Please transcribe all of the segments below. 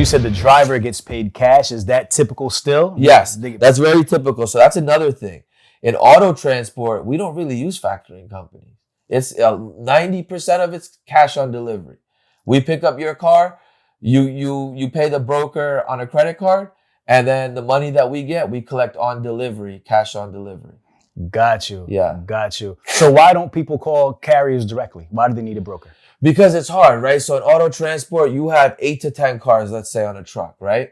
you said the driver gets paid cash. Is that typical still? Yes, that's very typical. So that's another thing. In auto transport, we don't really use factoring companies. It's 90% of it's cash on delivery. We pick up your car, you pay the broker on a credit card, and then the money that we get, we collect on delivery, cash on delivery. Got you. Yeah. Got you. So why don't people call carriers directly? Why do they need a broker? Because it's hard, right? So in auto transport, you have 8 to 10 cars, let's say, on a truck, right?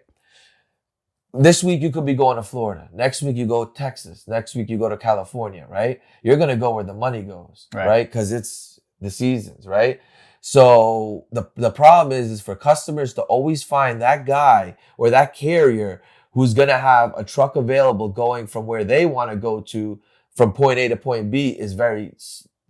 This week you could be going to Florida. Next week you go to Texas. Next week you go to California, right? You're going to go where the money goes, right? Because it's the seasons, right? So the problem is for customers to always find that guy or that carrier who's going to have a truck available going from where they want to go to from point A to point B is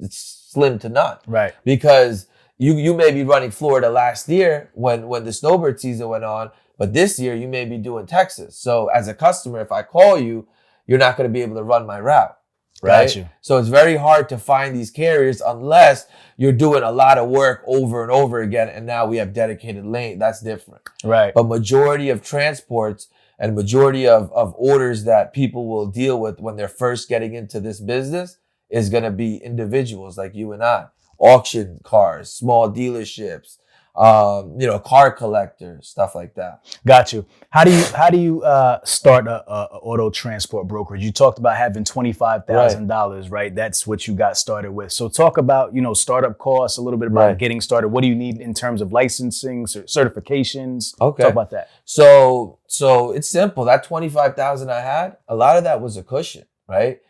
it's slim to none. Right. Because you may be running Florida last year when the snowbird season went on, but this year you may be doing Texas. So as a customer, if I call you, you're not going to be able to run my route. Right. Got you. So it's very hard to find these carriers unless you're doing a lot of work over and over again. And now we have dedicated lane. That's different. Right. But majority of transports and majority of orders that people will deal with when they're first getting into this business is going to be individuals like you and I, auction cars, small dealerships, car collectors, stuff like that. Got you. How do you start a auto transport brokerage? You talked about having $25,000, right? That's what you got started with. So talk about, startup costs, a little bit about getting started. What do you need in terms of licensing, certifications? Okay. Talk about that. So it's simple. That 25,000 I had, a lot of that was a cushion, right?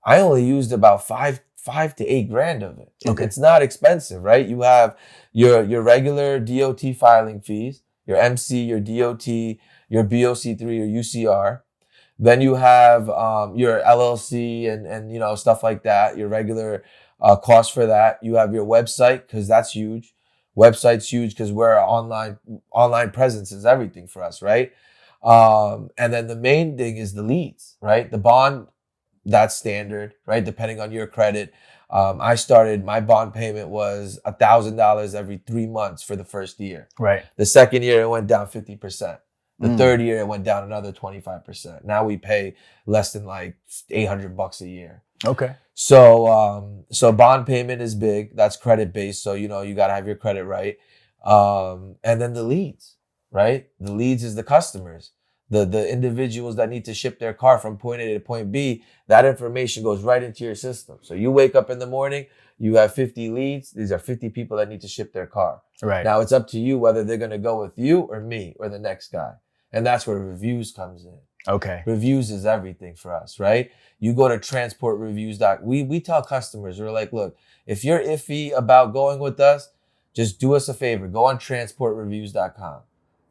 I only used about five to $8,000 of it. Okay. It's not expensive, right? You have your regular DOT filing fees, your MC, your DOT, your BOC3, your UCR. Then you have your LLC and stuff like that, your regular cost for that. You have your website, because that's huge. Website's huge because we're online presence is everything for us, right? And then the main thing is the leads, right? The bond, that's standard, right? Depending on your credit. My bond payment was $1,000 every 3 months for the first year. Right. The second year, it went down 50%. The third year, it went down another 25%. Now we pay less than like $800 a year. Okay. So bond payment is big. That's credit based. So, you got to have your credit right. And then the leads, right? The leads is the customers. The individuals that need to ship their car from point A to point B, that information goes right into your system. So you wake up in the morning, you have 50 leads. These are 50 people that need to ship their car. Right. Now it's up to you whether they're going to go with you or me or the next guy. And that's where reviews comes in. Okay. Reviews is everything for us, right? You go to transportreviews. We tell customers, we're like, look, if you're iffy about going with us, just do us a favor. Go on transportreviews.com.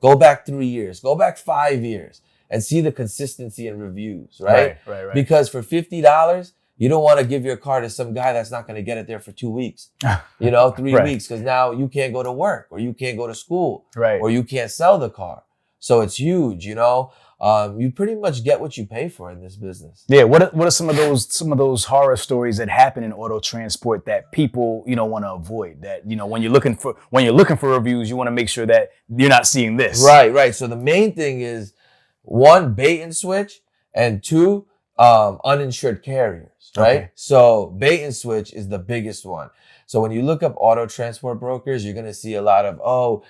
Go back 3 years, go back 5 years and see the consistency in reviews, right? Right. Because for $50, you don't want to give your car to some guy that's not going to get it there for 2 weeks, 3 Right. weeks, because now you can't go to work or you can't go to school, Right. or you can't sell the car. So it's huge, you pretty much get what you pay for in this business. Yeah. What are some of those horror stories that happen in auto transport that people want to avoid? That when you're looking for reviews, you want to make sure that you're not seeing this. Right. So the main thing is 1, bait and switch, and 2, uninsured carriers. Right. Okay. So bait and switch is the biggest one. So when you look up auto transport brokers, you're going to see a lot of,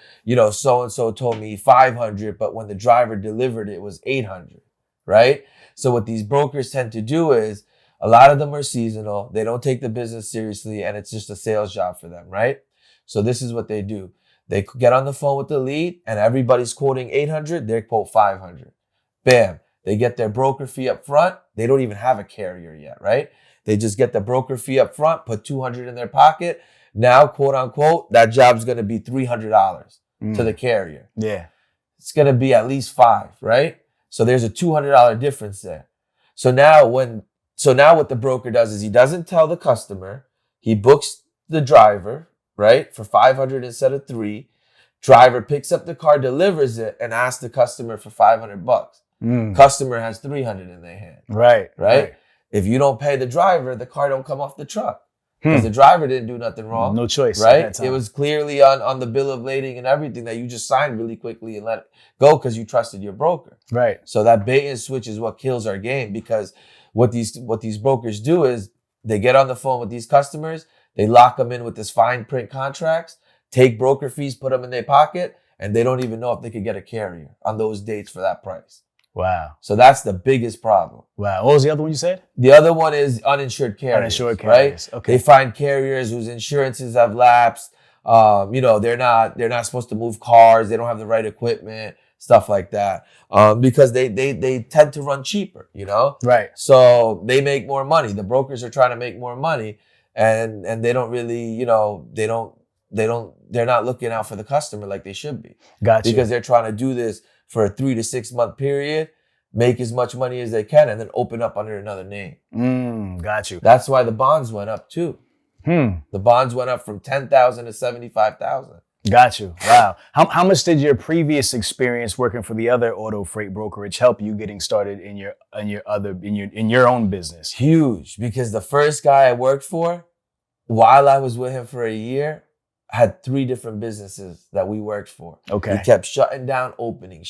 so-and-so told me 500, but when the driver delivered, it was 800, right? So what these brokers tend to do is a lot of them are seasonal. They don't take the business seriously, and it's just a sales job for them, right? So this is what they do. They get on the phone with the lead, and everybody's quoting 800, they quote 500. Bam. They get their broker fee up front. They don't even have a carrier yet, right? They just get the broker fee up front, put $200 in their pocket. Now, quote unquote, that job's going to be $300 to the carrier. Yeah. It's going to be at least $500, right? So there's a $200 difference there. So now what the broker does is he doesn't tell the customer. He books the driver, right, for $500 instead of $300. Driver picks up the car, delivers it, and asks the customer for $500. Customer has $300 in their hand. Right. If you don't pay the driver, the car don't come off the truck. because the driver didn't do nothing wrong. No choice, right? at that time. It was clearly on the bill of lading and everything that you just signed really quickly and let it go because you trusted your broker. Right. So that bait and switch is what kills our game, because what these brokers do is they get on the phone with these customers, they lock them in with this fine print contracts, take broker fees, put them in their pocket, and they don't even know if they could get a carrier on those dates for that price. Wow. So that's the biggest problem. Wow. What was the other one you said? The other one is uninsured carriers. Uninsured carriers. Right? Okay. They find carriers whose insurances have lapsed. They're not supposed to move cars. They don't have the right equipment, stuff like that. Because they tend to run cheaper, Right. So they make more money. The brokers are trying to make more money, and they don't really, they're not looking out for the customer like they should be. Gotcha. Because they're trying to do this for a 3 to 6 month period, make as much money as they can, and then open up under another name. Got you. That's why the bonds went up too. The bonds went up from 10,000 to 75,000. Got you. Wow. How much did your previous experience working for the other auto freight brokerage help you getting started in your own business? Huge, because the first guy I worked for, while I was with him for a year, had 3 different businesses that we worked for. Okay. He kept shutting down, opening.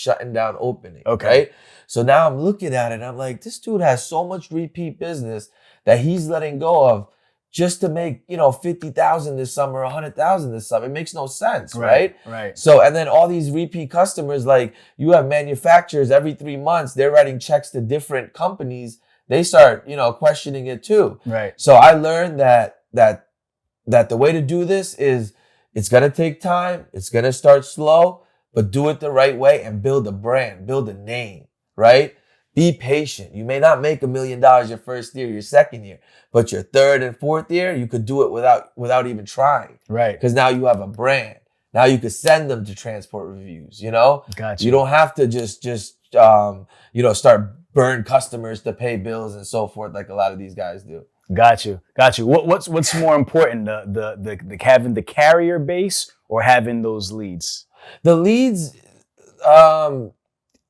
Okay. Right? So now I'm looking at it and I'm like, this dude has so much repeat business that he's letting go of just to make, 50,000 this summer, 100,000 this summer. It makes no sense, right? Right. So, and then all these repeat customers, like you have manufacturers every 3 months, they're writing checks to different companies. They start, questioning it too. Right. So I learned that the way to do this is, it's going to take time. It's going to start slow, but do it the right way and build a brand, build a name, right? Be patient. You may not make $1 million your first year, your second year, but your third and fourth year, you could do it without even trying. Right. Because now you have a brand. Now you could send them to transport reviews, Gotcha. You don't have to just start burn customers to pay bills and so forth like a lot of these guys do. Got you. What's more important, the having the carrier base or having those leads? The leads,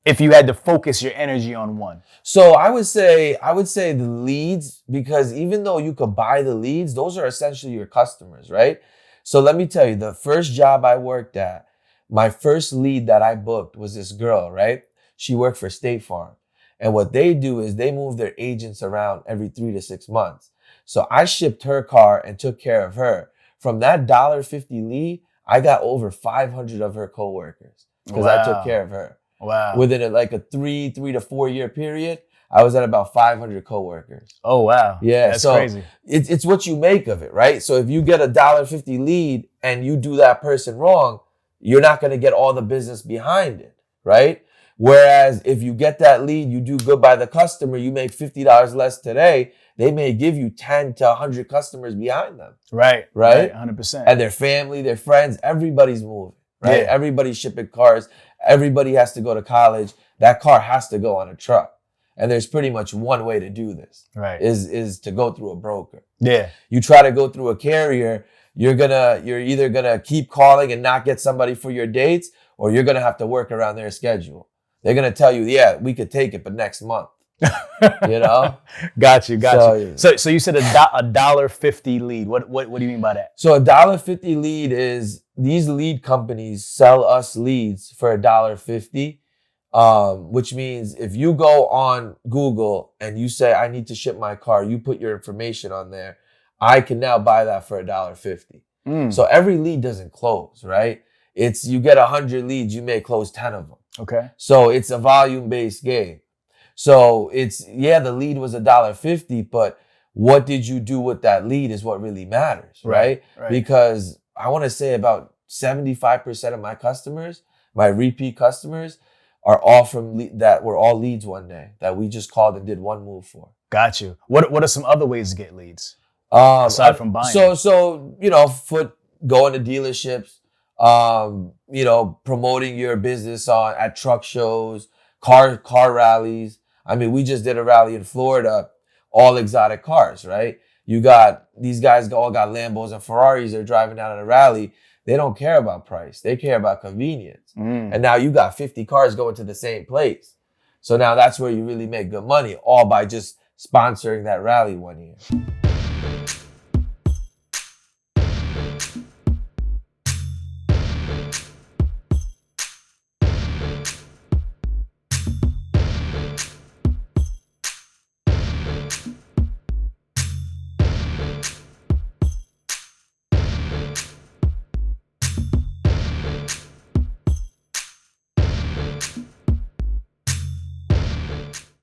if you had to focus your energy on one. So I would say the leads, because even though you could buy the leads, those are essentially your customers, right? So let me tell you, the first job I worked at, my first lead that I booked was this girl, right? She worked for State Farm. And what they do is they move their agents around every 3 to 6 months. So I shipped her car and took care of her. From that $1.50 lead, I got over 500 of her coworkers because I took care of her. Wow. Within a 3 to 4 year period, I was at about 500 coworkers. Oh, wow. Yeah. That's so crazy. It's what you make of it, right? So if you get a $1.50 lead and you do that person wrong, you're not going to get all the business behind it, right? Whereas if you get that lead, you do good by the customer, you make $50 less today, they may give you 10 to 100 customers behind them. Right. 100%. And their family, their friends, everybody's moving, right? Yeah. Everybody's shipping cars. Everybody has to go to college. That car has to go on a truck. And there's pretty much one way to do this. Right. Is to go through a broker. Yeah. You try to go through a carrier, you're either gonna keep calling and not get somebody for your dates, or you're gonna have to work around their schedule. They're gonna tell you, yeah, we could take it, but next month. Got you. So you said $1.50 lead. What do you mean by that? So $1.50 lead is, these lead companies sell us leads for $1.50, which means if you go on Google and you say, I need to ship my car, you put your information on there, I can now buy that for $1.50. So every lead doesn't close, right? You get 100 leads, you may close 10 of them. Okay. So it's a volume-based game. So the lead was $1.50, but what did you do with that lead is what really matters, right? Because I want to say about 75% of my customers, my repeat customers, are all that were all leads one day that we just called and did one move for. Got you. What are some other ways to get leads aside from buying? So going to dealerships, promoting your business at truck shows, car rallies. I mean, we just did a rally in Florida, all exotic cars, right? You got these guys all got Lambos and Ferraris. They're driving down at a rally. They don't care about price. They care about convenience. And now you got 50 cars going to the same place. So now that's where you really make good money, all by just sponsoring that rally one year. it.